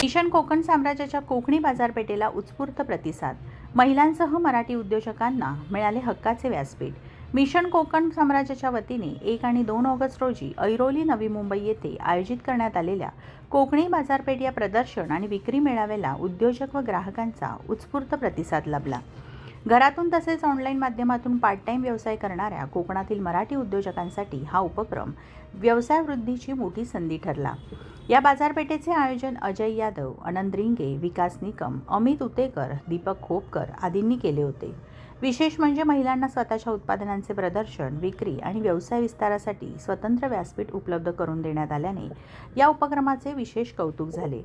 Mission Konkan साम्राज्याच्या कोकणी बाजारपेठेला उत्स्फूर्त प्रतिसाद. महिलांसह मराठी उद्योजकांना मिळाले हक्काचे व्यासपीठ. मिशन कोकण साम्राज्याच्या वतीने 1 आणि 2 ऑगस्ट रोजी ऐरोली नवी मुंबई येथे आयोजित करण्यात आलेल्या कोकणी बाजारपेठ या प्रदर्शन आणि विक्री मेळाव्याला उद्योजक व ग्राहकांचा उत्स्फूर्त प्रतिसाद लाभला. घरातून तसेच ऑनलाईन माध्यमातून पार्ट टाइम व्यवसाय करणाऱ्या कोकणातील मराठी उद्योजकांसाठी हा उपक्रम व्यवसाय वृद्धीची मोठी संधी ठरला. या बाजारपेठेचे आयोजन अजय यादव, आनंद रिंगे, विकास निकम, अमित उतेकर, दीपक खोपकर आदींनी केले होते. विशेष म्हणजे महिलांना स्वतःच्या उत्पादनांचे प्रदर्शन, विक्री आणि व्यवसाय विस्तारासाठी स्वतंत्र व्यासपीठ उपलब्ध करून देण्यात आल्याने या उपक्रमाचे विशेष कौतुक झाले.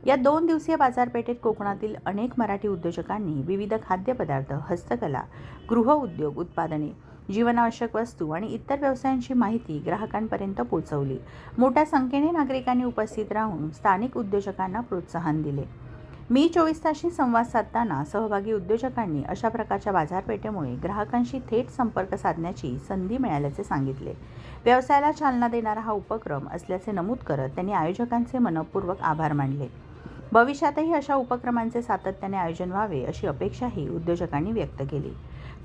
या 2 दिवसीय बाजारपेठेत कोकणातील अनेक मराठी उद्योजकांनी विविध खाद्यपदार्थ, हस्तकला, गृहउद्योग उत्पादने, जीवनावश्यक वस्तू आणि इतर व्यवसायांची माहिती ग्राहकांपर्यंत पोहोचवली. मोठ्या संख्येने नागरिकांनी उपस्थित राहून स्थानिक उद्योजकांना प्रोत्साहन दिले. मी 24 तासशी संवाद साधताना सहभागी उद्योजकांनी अशा प्रकारच्या बाजारपेठेमुळे ग्राहकांशी थेट संपर्क साधण्याची संधी मिळाल्याचे सांगितले. व्यवसायाला चालना देणारा हा उपक्रम असल्याचे नमूद करत त्यांनी आयोजकांचे मनपूर्वक आभार मानले. भविष्यातही अशा उपक्रमांचे सातत्याने आयोजन व्हावे अशी अपेक्षाही उद्योजकांनी व्यक्त केली.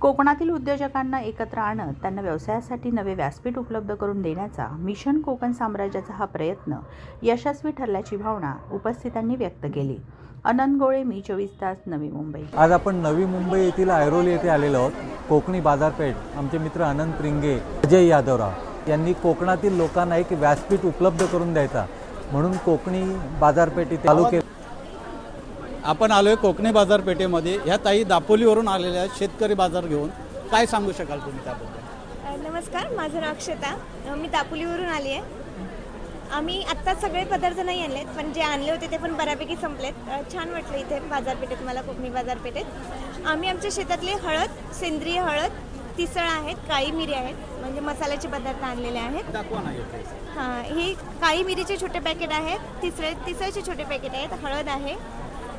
कोकणातील उद्योजकांना एकत्र आणत त्यांना व्यवसायासाठी नवे व्यासपीठ उपलब्ध करून देण्याचा मिशन कोकण साम्राज्याचा हा प्रयत्न यशस्वी ठरल्याची भावना उपस्थितांनी व्यक्त केली. आनंद गोळे, मी 24 तास, नवी मुंबई. आज आपण नवी मुंबई येथील ऐरोली येथे आलेलो आहोत. कोकणी बाजारपेठ आमचे मित्र आनंद रिंगे, अजय यादवराव यांनी कोकणातील लोकांना एक व्यासपीठ उपलब्ध करून द्यायचा म्हणून कोकणी बाजारपेठ इथे चालू केली. आपण आलोय कोकणी बाजारपेठेमध्ये. ह्या ताई दापोलीवरून आलेल्या शेतकरी बाजार घेऊन. काय सांगू शकाल तुम्ही त्याबद्दल? नमस्कार, माझं नाव अक्षता. मी दापोलीवरून आली आहे. आम्ही आत्ता सगळे पदार्थ नाही आणलेत, पण जे आणले होते ते पण बऱ्यापैकी संपलेत. छान वाटलं इथे बाजारपेठेत मला, कोकणी बाजारपेठेत. आम्ही आमच्या शेतातले हळद, सेंद्रिय हळद, तिसळ आहेत, काळी मिरी आहेत, म्हणजे मसाल्याचे पदार्थ आणलेले आहेत. हां, ही काळी मिरीचे छोटे पॅकेट आहेत, तिसळचे छोटे पॅकेट आहेत, हळद आहे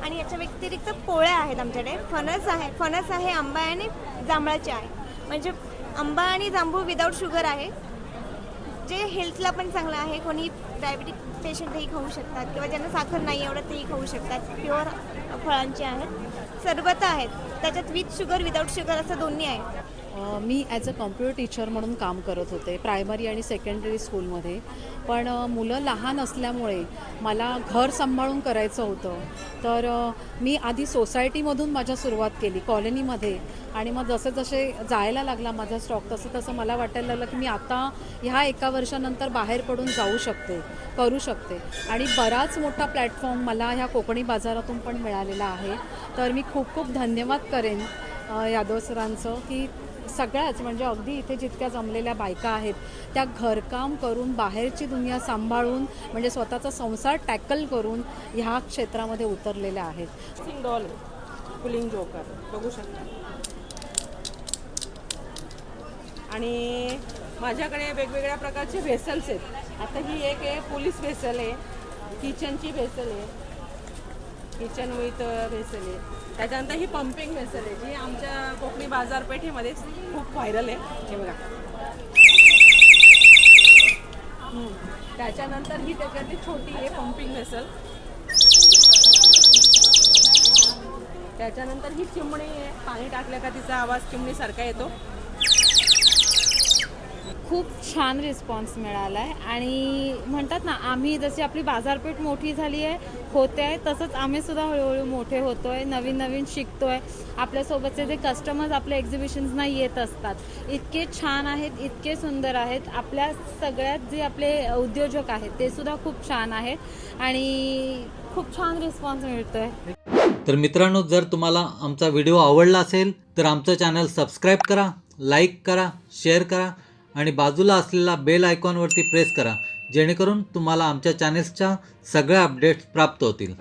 आणि याच्या व्यतिरिक्त पोळ्या आहेत आमच्याकडे. फणस आहे, आंबा आहे आणि जांभळाचे आहे. म्हणजे आंबा आणि जांभूळ विदाऊट शुगर आहे, जे हेल्थला पण चांगलं आहे. कोणी डायबिटिक पेशंटही खाऊ शकतात किंवा ज्यांना साखर नाही आवडत तेही खाऊ शकतात. प्युअर फळांचे आहेत. सरबत आहेत, त्याच्यात विथ शुगर, विदाऊट शुगर असं दोन्ही आहे. मी ॲज अ कॉम्प्युटर टीचर म्हणून काम करत होते प्रायमरी आणि सेकंडरी स्कूलमध्ये. पण मुलं लहान असल्यामुळे मला घर सांभाळून करायचं होतं. तर मी आधी सोसायटीमधून माझ्या सुरुवात केली कॉलनीमध्ये, आणि मग जसे जायला लागला माझा स्टॉक तसं मला वाटायला लागलं की मी आता ह्या 1 वर्षानंतर बाहेर पडून जाऊ शकते, करू शकते. आणि बराच मोठा प्लॅटफॉर्म मला ह्या कोकणी बाजारातून पण मिळालेला आहे. तर मी खूप खूप धन्यवाद करेन यादव सरांचं की सगळ्याच, म्हणजे अगदी इथे जितक्या जमलेल्या बायका आहेत त्या घरकाम करून, बाहेरची दुनिया सांभाळून, म्हणजे स्वतःचा संसार टॅकल करून ह्या क्षेत्रामध्ये उतरलेल्या आहेत. डॉल, कुलिंग जोकर बघू शकता. आणि माझ्याकडे वेगवेगळ्या प्रकारचे व्हेसल्स आहेत. आता ही एक आहे पोलीस व्हेसल आहे, किचनची व्हेसल आहे, किचन विथ व्हेसल आहे. त्याच्यानंतर ही पंपिंग व्हेसल आहे, जी आमच्या कोकणी बाजारपेठेमध्ये खूप व्हायरल आहे. हे बघा. त्याच्यानंतर ही त्याच्यातली छोटी आहे पंपिंग व्हेसल. त्याच्यानंतर ही चिमणी आहे, पाणी टाकलं का तिचा आवाज चिमणीसारखा येतो. खूप छान रिस्पॉन्स मिळाला आहे. आणि म्हणतात ना, आम्ही जशी आपली बाजारपेठ मोठी झाली आहे, होते आहे, तसंच आम्ही सुद्धा हळूहळू मोठे होतो आहे, नवीन शिकतो आहे. आपल्यासोबतचे जे कस्टमर्स आपल्या एक्झिबिशन्सना येत असतात, इतके छान आहेत, इतके सुंदर आहेत. आपल्या सगळ्यात जे आपले उद्योजक आहेत ते सुद्धा खूप छान आहेत आणि खूप छान रिस्पॉन्स मिळतो आहे. तर मित्रांनो, जर तुम्हाला आमचा व्हिडिओ आवडला असेल तर आमचं चॅनल सबस्क्राईब करा, लाईक करा, शेअर करा आणि बाजूला असलेला बेल आयकॉनवरती प्रेस करा, जेणेकरून तुम्हाला आमच्या चॅनेल्सच्या सगळ्या अपडेट्स प्राप्त होतील.